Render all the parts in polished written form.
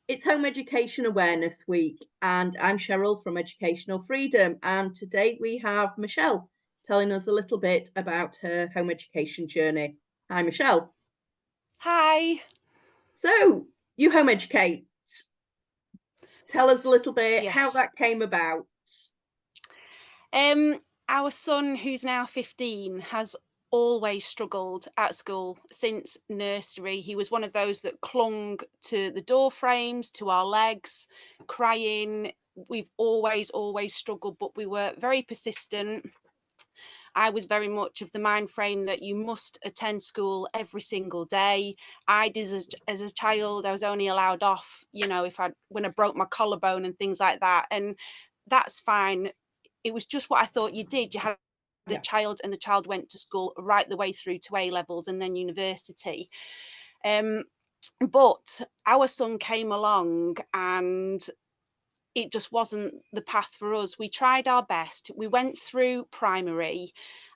It's Home Education Awareness Week, and I'm Cheryl from Educational Freedom. And today we have Michelle telling us a little bit about her home education journey. Hi, Michelle. Hi. So, you home educate. Tell us a little bit how Yes. that came about. Um, our son, who's now 15, has always struggled at school since nursery. He was one of those that clung to the door frames, to our legs, crying. We've always struggled, but we were very persistent. I was very much of the mind frame that you must attend school every single day. I did as a child. I was only allowed off, if when I broke my collarbone and things like that. And that's fine. It was just what I thought you did. You had a Yeah. child and the child went to school right the way through to A levels and then university. Um, but our son came along and it just wasn't the path for us. We tried our best. We went through primary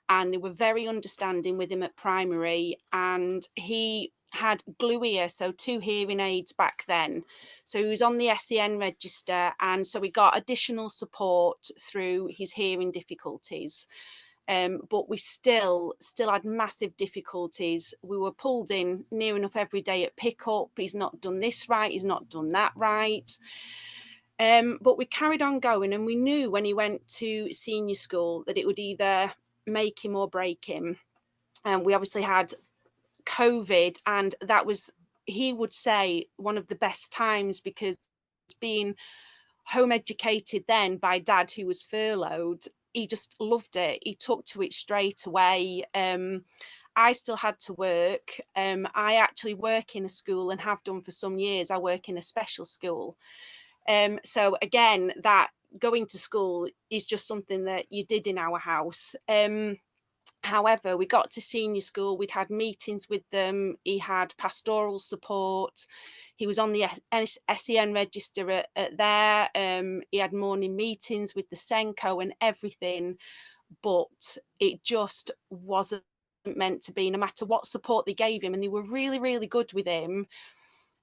and they were very understanding with him at primary, and he had glue ear, so 2 hearing aids back then. So he was on the SEN register, and so we got additional support through his hearing difficulties. But we still had massive difficulties. We were pulled in near enough every day at pickup. He's not done this right, he's not done that right. But we carried on going, and we knew when he went to senior school that it would either make him or break him. And we obviously had COVID, and that was, he would say, one of the best times, because being home educated then by dad, who was furloughed, he just loved it. He took to it straight away. I still had to work. I actually work in a school and have done for some years. I work in a special school. So again, that going to school is just something that you did in our house. However, we got to senior school, we'd had meetings with them, he had pastoral support, he was on the SEN register at there, he had morning meetings with the Senko and everything, but it just wasn't meant to be, no matter what support they gave him, and they were really good with him.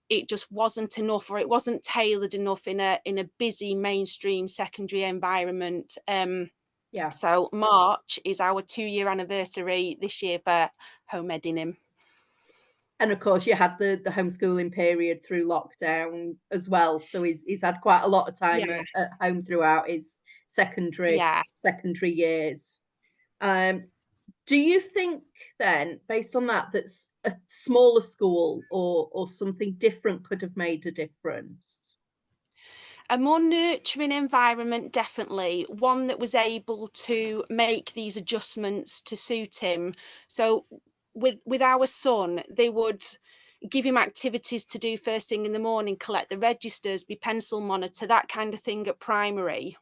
It just wasn't enough, or it wasn't tailored enough in a busy mainstream secondary environment. Yeah. So March is our 2-year anniversary this year for home edding him. And of course, you had the homeschooling period through lockdown as well. So he's had quite a lot of time Yeah, at home throughout his yeah. secondary years. Um, Do you think then, based on that, that's a smaller school or something different could have made a difference? A more nurturing environment, definitely. One that was able to make these adjustments to suit him. So with our son, they would give him activities to do first thing in the morning, collect the registers, be pencil monitor, that kind of thing at primary.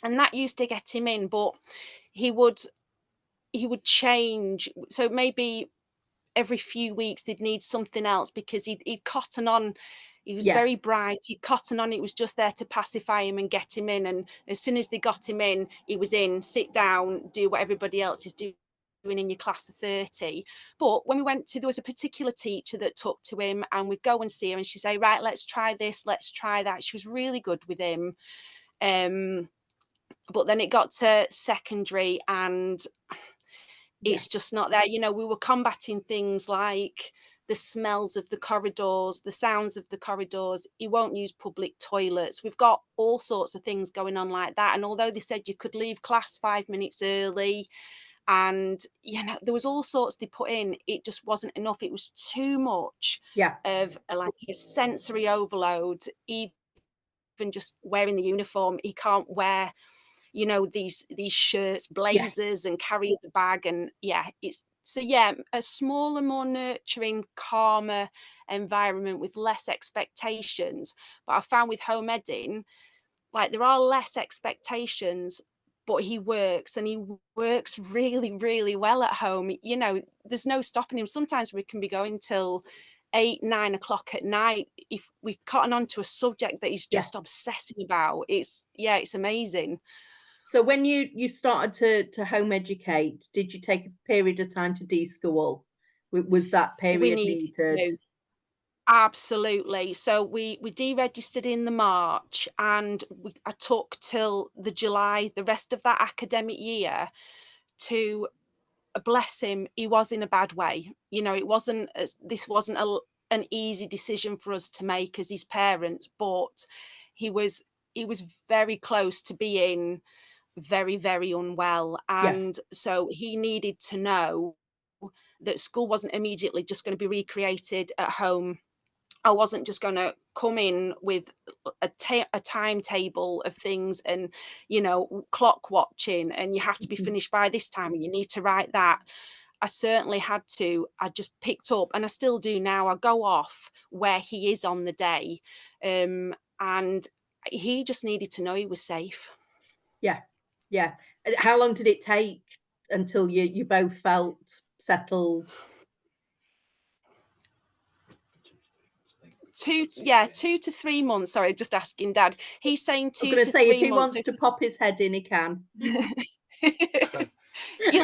And that used to get him in, but he would change. So maybe every few weeks they'd need something else because he'd cotton on. He was Yeah. very bright. He'd cotton on. It was just there to pacify him and get him in. And as soon as they got him in, he was in, sit down, do what everybody else is doing in your class of 30. But when we went to, there was a particular teacher that took to him, and we'd go and see her and she'd say, right, let's try this, let's try that. She was really good with him. But then it got to secondary and Yeah. it's just not there. We were combating things like the smells of the corridors, the sounds of the corridors. He won't use public toilets. We've got all sorts of things going on like that. And although they said you could leave class 5 minutes early, and there was all sorts they put in, it just wasn't enough. It was too much Yeah. of like a sensory overload. Even just wearing the uniform, he can't wear these shirts, Yeah. blazers, and carry the bag. And it's so a smaller, more nurturing, calmer environment with less expectations. But I found with home edding, like, there are less expectations, but he works, and he works really well at home. There's no stopping him. Sometimes we can be going till 8, 9 o'clock at night if we cotton on to a subject that he's Yeah. just obsessing about. It's amazing. So when you started to home educate, did you take a period of time to deschool? Was that We period needed needed? to. Absolutely. So we deregistered in the March, and I took till the July, the rest of that academic year to bless him. He was in a bad way. You know, this wasn't an easy decision for us to make as his parents, but he was he was very close to being very, very unwell. Yes. And so he needed to know that school wasn't immediately just going to be recreated at home. I wasn't just going to come in with a timetable of things and, clock watching, and you have to be Mhm. finished by this time and you need to write that. I certainly had to. I just picked up, and I still do now. I go off where he is on the day. And he just needed to know he was safe. Yeah. Yeah. And how long did it take until you both felt settled? 2 to 3 months. Sorry, just asking Dad. He's saying I'm two gonna to say if three he months. wants to pop his head in, he can. You'll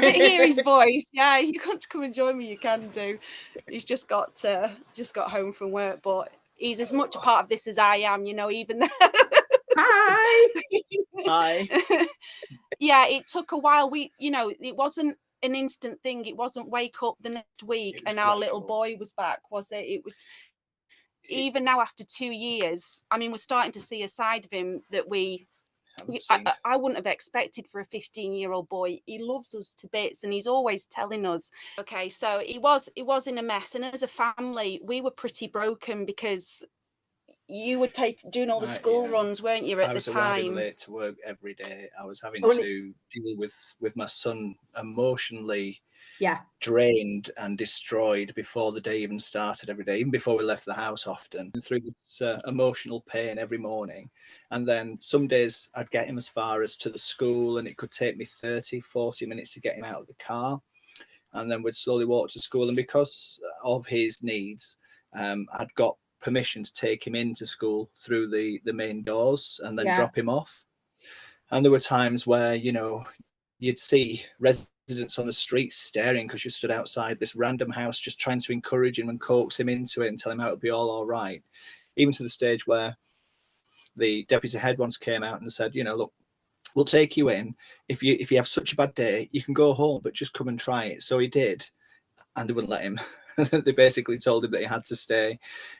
get hear his voice. Yeah, you want to come and join me, you can do. He's just got home from work, but he's as much a part of this as I am, even Hi. Hi. yeah, it took a while. It wasn't an instant thing. It wasn't wake up the next week and our little boy was back, was it? It was, even now after 2 years, I mean, we're starting to see a side of him that I wouldn't have expected for a 15-year-old boy. He loves us to bits, and he's always telling us. Okay, so he was in a mess, and as a family, we were pretty broken because you were doing all the school runs, weren't you, at I the was arriving time? late to work every day. I was having Oh, to deal with my son emotionally yeah. drained and destroyed before the day even started every day, even before we left the house often, through this emotional pain every morning. And then some days I'd get him as far as to the school, and it could take me 30, 40 minutes to get him out of the car. And then we'd slowly walk to school. And because of his needs, I'd got permission to take him into school through the main doors and then Yeah. drop him off. And there were times where, you'd see residents on the street staring because you stood outside this random house just trying to encourage him and coax him into it and tell him how it'll be all right. Even to the stage where the deputy head once came out and said, look, we'll take you in. If you have such a bad day, you can go home, but just come and try it. So he did, and they wouldn't let him. They basically told him that he had to stay,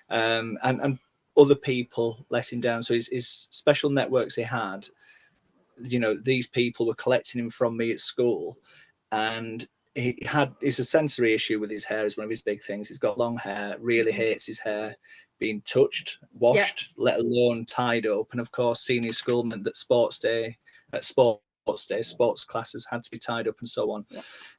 and other people let him down. So his special networks he had, these people were collecting him from me at school, and it's a sensory issue with his hair is one of his big things. He's got long hair, really hates his hair being touched, washed, let alone tied up. And of course, senior school meant that sports classes had to be tied up and so on.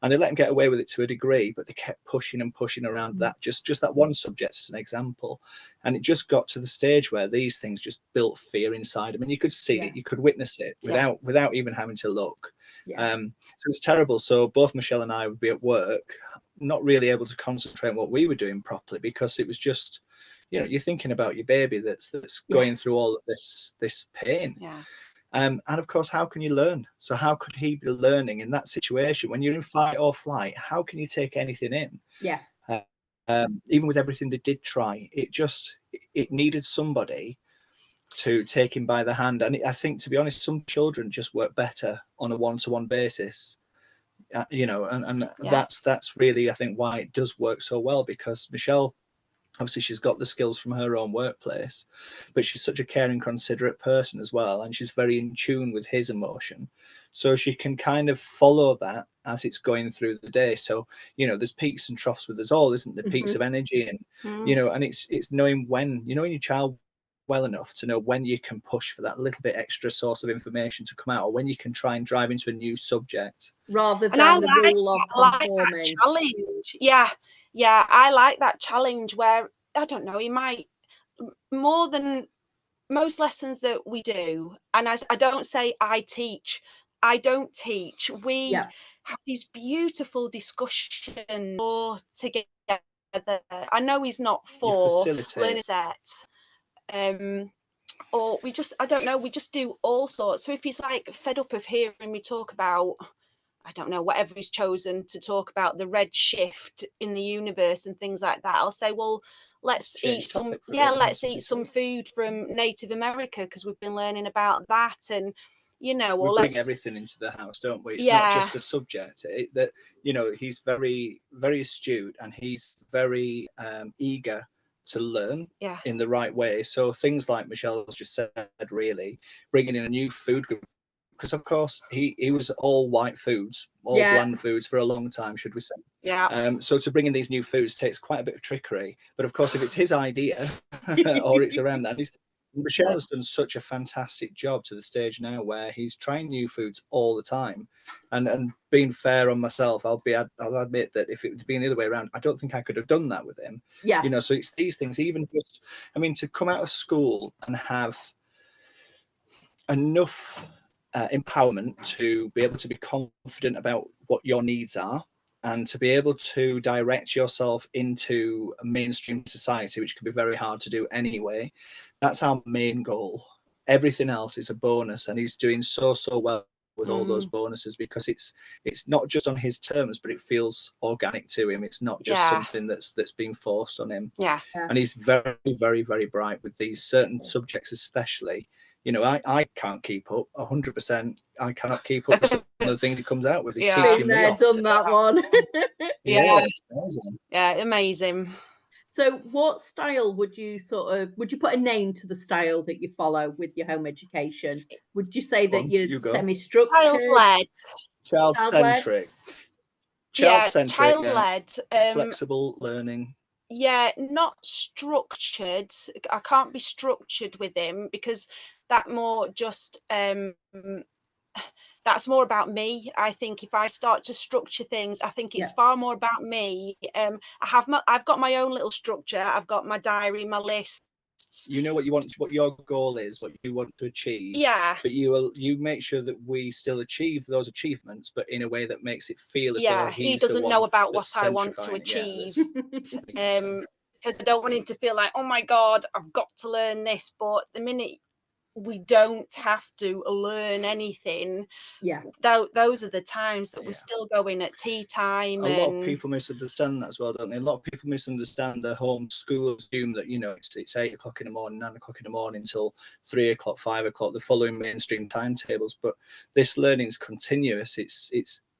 And they let him get away with it to a degree, but they kept pushing and pushing around that, just that one subject as an example. And it just got to the stage where these things just built fear inside him, and you could see it, you could witness it without even having to look. So it's terrible. So both Michelle and I would be at work, not really able to concentrate on what we were doing properly, because it was just, you're thinking about your baby that's going through all of this pain. And of course, how can you learn? So how could he be learning in that situation when you're in fight or flight? How can you take anything in? Even with everything they did try, it needed somebody to take him by the hand. And I think, to be honest, some children just work better on a one-to-one basis. That's really, I think, why it does work so well, because Michelle, obviously, she's got the skills from her own workplace, but she's such a caring, considerate person as well, and she's very in tune with his emotion, so she can kind of follow that as it's going through the day. So there's peaks and troughs with us all, isn't there? Peaks of energy, and and it's knowing when, your child well enough to know when you can push for that little bit extra source of information to come out, or when you can try and drive into a new subject, rather than I the rule of like conforming. that challenge. Yeah, I like that challenge where, I don't know, he might, more than most lessons that we do, and I don't say I don't teach. We have these beautiful discussions together. I know he's not for learning set. Or I don't know, we just do all sorts. So if he's like fed up of hearing me talk about, I don't know, whatever he's chosen to talk about, the red shift in the universe and things like that, I'll say, well, let's eat some let's eat some food from Native America because we've been learning about that, and you know, or we let's bring everything into the house, don't we? It's not just a subject. That, you know, he's very, very astute, and he's very eager to learn in the right way. So things like Michelle's just said, really bringing in a new food group, because of course he was all white foods, all bland foods for a long time, should we say. So to bring in these new foods takes quite a bit of trickery, but of course if it's his idea or it's around that, Michelle's done such a fantastic job to the stage now where he's trying new foods all the time. And being fair on myself, I'll admit that if it had been the other way around, I don't think I could have done that with him. Yeah. You know, so it's these things, even just, I mean, to come out of school and have enough empowerment to be able to be confident about what your needs are, and to be able to direct yourself into a mainstream society, which can be very hard to do anyway. That's our main goal. Everything else is a bonus, and he's doing so well with all those bonuses, because it's not just on his terms, but it feels organic to him. It's not just something that's being forced on him. And he's very, very, very bright with these certain subjects, especially. You know, I can't keep up 100%. I cannot keep up with some of the things he comes out with. He's teaching me off. Done that one. It's amazing. Yeah, amazing. So what style would you put a name to the style that you follow with your home education? Would you say that you're semi-structured? Child-led. Child-centric. Child-centric, child-led. Flexible learning. Yeah, not structured. I can't be structured with him, because that more just that's more about me. I think if I start to structure things, I think it's far more about me. I've got my own little structure. I've got my diary, my lists. You know what you want, what your goal is, what you want to achieve. Yeah. But you make sure that we still achieve those achievements, but in a way that makes it feel as though he doesn't know about what I want to achieve. Because I don't want him to feel like, oh my God, I've got to learn this. But the minute we don't have to learn anything, those are the times that we're still going at tea time. A lot of people misunderstand that as well, don't they? A lot of people misunderstand the home school, assume that, you know, it's 8 o'clock in the morning, 9 o'clock in the morning till 3 o'clock, 5 o'clock, the following mainstream timetables. But this learning is continuous.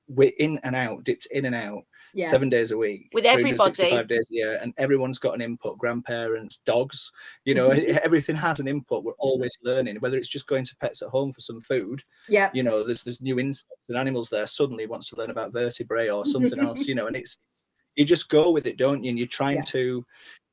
We're in and out, dipped in and out, 7 days a week, with everybody, 365 days a year, and everyone's got an input. Grandparents, dogs, you know, everything has an input. We're always learning, whether it's just going to Pets at Home for some food. You know, there's new insects and animals there. Suddenly wants to learn about vertebrae or something else, you know, and it's you just go with it, don't you? And you're trying to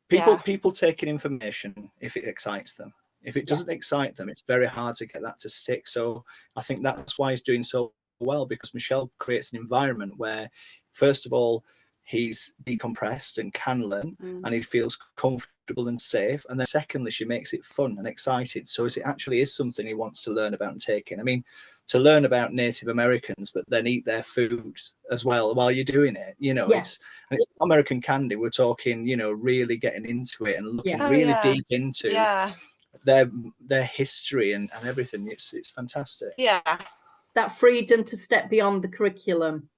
people taking information if it excites them. If it doesn't excite them, it's very hard to get that to stick. So I think that's why he's doing so well, because Michelle creates an environment where, first of all, he's decompressed and can learn, and he feels comfortable and safe. And then secondly, she makes it fun and excited. So it actually is something he wants to learn about and take in. I mean, to learn about Native Americans, but then eat their food as well while you're doing it, you know, it's American candy. We're talking, you know, really getting into it and looking really deep into their history and everything. It's fantastic. That freedom to step beyond the curriculum.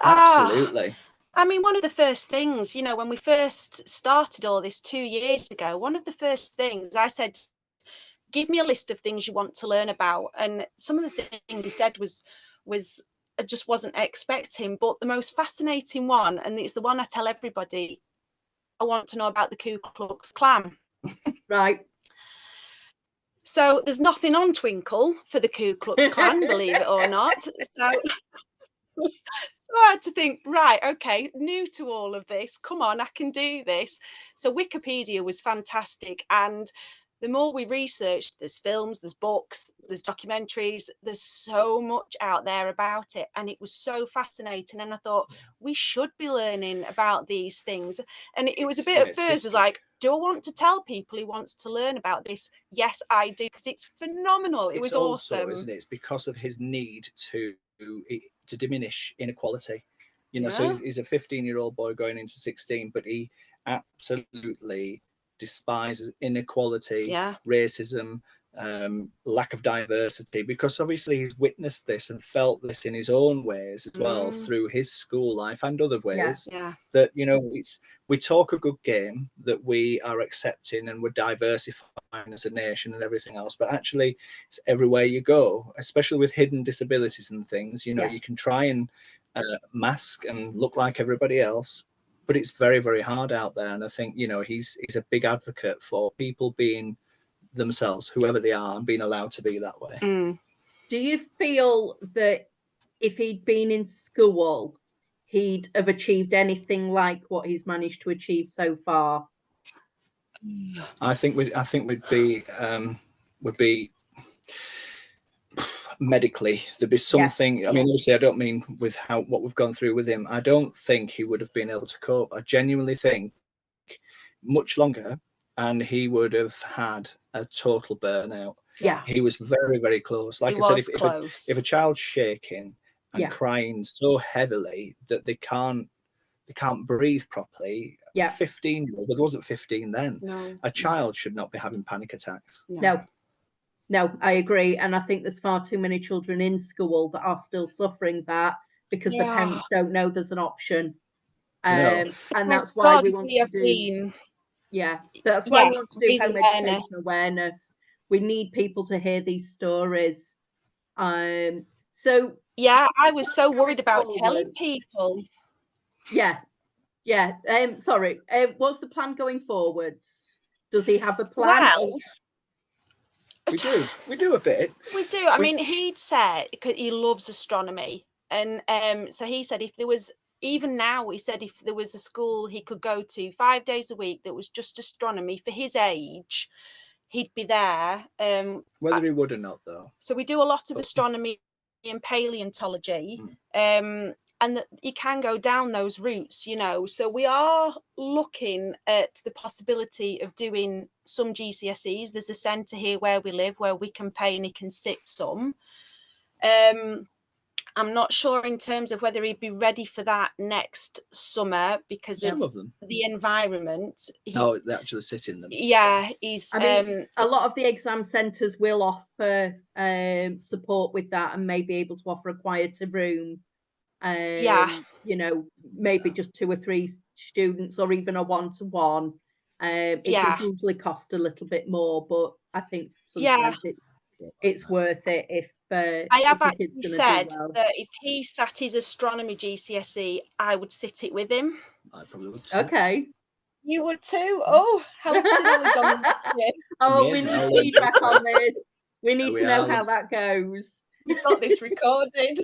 Absolutely. I mean, one of the first things, you know, when we first started all this 2 years ago, one of the first things I said, give me a list of things you want to learn about. And some of the things he said was I just wasn't expecting. But the most fascinating one, and it's the one I tell everybody, I want to know about the Ku Klux Klan. Right. So there's nothing on Twinkle for the Ku Klux Klan, believe it or not. So I had to think, right, okay, new to all of this. Come on, I can do this. So Wikipedia was fantastic. And the more we researched, there's films, there's books, there's documentaries, there's so much out there about it. And it was so fascinating. And I thought, we should be learning about these things. And it was a bit at first, was like, do I want to tell people he wants to learn about this? Yes, I do, because it's phenomenal. It was awesome. Isn't it? It's because of his need to diminish inequality. You know, so he's a 15-year-old boy going into 16, but he absolutely despises inequality, racism, lack of diversity, because obviously he's witnessed this and felt this in his own ways as well through his school life and other ways. That, you know, we talk a good game that we are accepting and we're diversifying as a nation and everything else, but actually it's everywhere you go, especially with hidden disabilities and things. You know, you can try and mask and look like everybody else, but it's very, very hard out there. And I think, you know, he's a big advocate for people being themselves, whoever they are, and being allowed to be that way. Do you feel that if he'd been in school, he'd have achieved anything like what he's managed to achieve so far? I think we'd be medically, there'd be something. I mean, obviously I don't mean with what we've gone through with him, I don't think he would have been able to cope. I genuinely think much longer and he would have had a total burnout. He was very, very close. Like I said, if a child's shaking and crying so heavily that they can't breathe properly, 15-year-old, but there wasn't 15 then. A child should not be having panic attacks. No, I agree. And I think there's far too many children in school that are still suffering that because the parents don't know there's an option. And that's why we want to do that's why we want to do home education awareness. We need people to hear these stories. So I was so worried about telling people. Sorry, what's the plan going forwards? Does he have a plan? Well, we do a bit. We do. I mean, he'd said, because he loves astronomy, and so he said if there was, even now, he said if there was a school he could go to 5 days a week that was just astronomy for his age, he'd be there. Whether he would or not, though. So we do a lot of astronomy and paleontology, and that you can go down those routes, you know. So we are looking at the possibility of doing some GCSEs. There's a centre here where we live where we can pay and he can sit some. I'm not sure in terms of whether he'd be ready for that next summer because of the environment. They actually sit in them. He's. I mean, a lot of the exam centres will offer support with that and may be able to offer a quieter room. You know, maybe just 2 or 3 students or even a one-to-one. It does usually cost a little bit more, but I think sometimes it's worth it if I have actually said that if he sat his astronomy GCSE, I would sit it with him. I probably would too. Okay. You would too? Oh, how much knowledge on that shit. We need feedback on this. We need to know how that goes. We've got this recorded.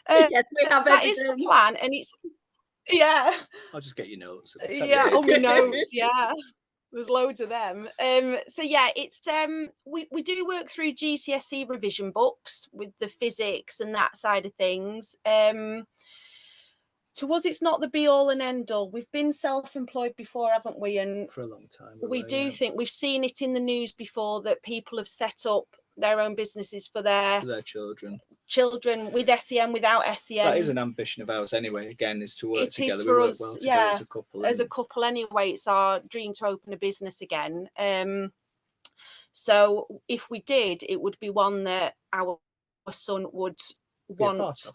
Yes, we have that is the plan, and it's I'll just get your notes. On my notes, there's loads of them. So it's we do work through GCSE revision books with the physics and that side of things. To us, it's not the be all and end all. We've been self-employed before, haven't we? And for a long time. We do think we've seen it in the news before that people have set up their own businesses for their children with SEN, without SEN. That is an ambition of ours anyway, again, is to work together. We work well together as a couple. As a couple anyway, it's our dream to open a business again. So if we did, it would be one that our son would want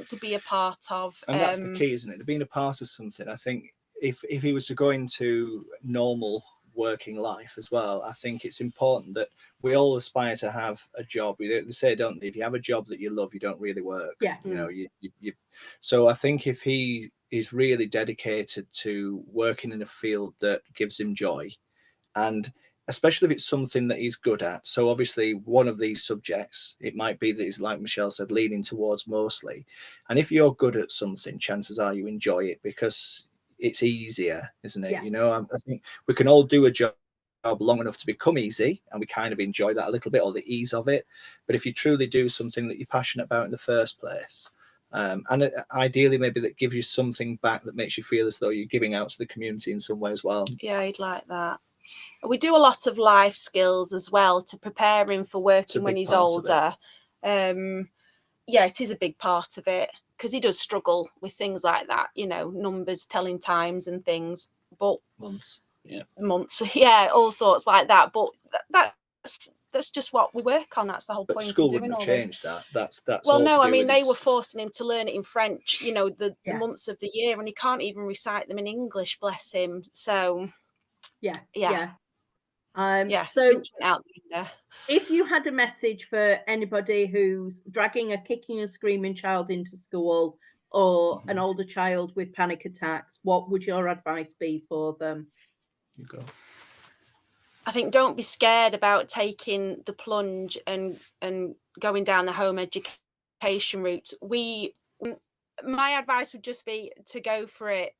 to be a part of. And that's the key, isn't it? Being a part of something. I think if he was to go into normal working life as well, I think it's important that we all aspire to have a job. They say, don't they, if you have a job that you love, you don't really work. You know, you so I think if he is really dedicated to working in a field that gives him joy, and especially if it's something that he's good at. So obviously one of these subjects, it might be that he's, like Michelle said, leaning towards mostly. And if you're good at something, chances are you enjoy it because it's easier, isn't it? You know, I think we can all do a job long enough to become easy, and we kind of enjoy that a little bit, or the ease of it. But if you truly do something that you're passionate about in the first place, and ideally maybe that gives you something back that makes you feel as though you're giving out to the community in some way as well. Yeah, I'd like that. We do a lot of life skills as well to prepare him for working when he's older. It is a big part of it because he does struggle with things like that, you know, numbers, telling times and things. But months. Yeah, all sorts like that. But that's just what we work on. That's the whole But point school of doing wouldn't all have this. changed that. That's Well, all no, to I do mean, with they were his- forcing him to learn it in French, you know, the Yeah. months of the year, and he can't even recite them in English, bless him. So Yeah. yeah. So things went out the window. if you had a message for anybody who's dragging a kicking and screaming child into school, or an older child with panic attacks, what would your advice be for them? You go. I think don't be scared about taking the plunge and going down the home education route. My advice would just be to go for it.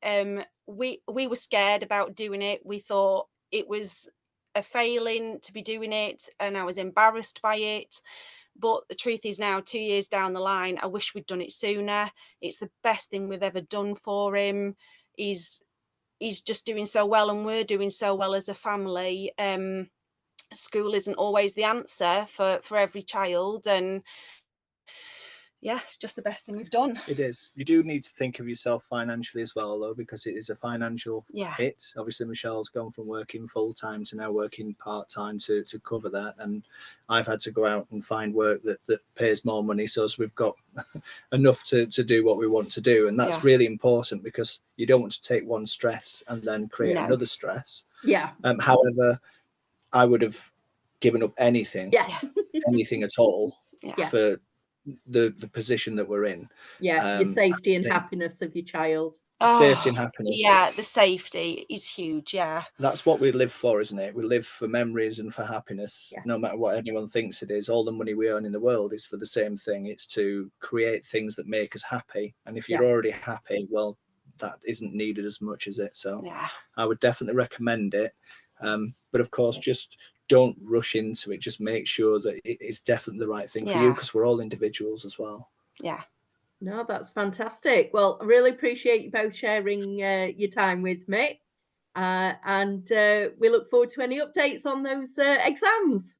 We were scared about doing it. We thought it was a failing to be doing it, and I was embarrassed by it. But the truth is now, 2 years down the line, I wish we'd done it sooner. It's the best thing we've ever done for him. He's just doing so well, and we're doing so well as a family. School isn't always the answer for every child, and yeah, it's just the best thing we've done. It is. You do need to think of yourself financially as well, though, because it is a financial hit. Obviously, Michelle's gone from working full-time to now working part-time to cover that, and I've had to go out and find work that pays more money, so as we've got enough to do what we want to do, and that's really important, because you don't want to take one stress and then create another stress. However, I would have given up anything at all for the position that we're in. Your safety and happiness of your child. Safety and happiness. Yeah, the safety is huge. Yeah, that's what we live for, isn't it? We live for memories and for happiness. No matter what anyone thinks it is, all the money we earn in the world is for the same thing. It's to create things that make us happy, and if you're already happy, well, that isn't needed as much as it. So I would definitely recommend it, but of course, just don't rush into it. Just make sure that it is definitely the right thing for you, because we're all individuals as well. No, that's fantastic. Well, I really appreciate you both sharing your time with me, and we look forward to any updates on those exams.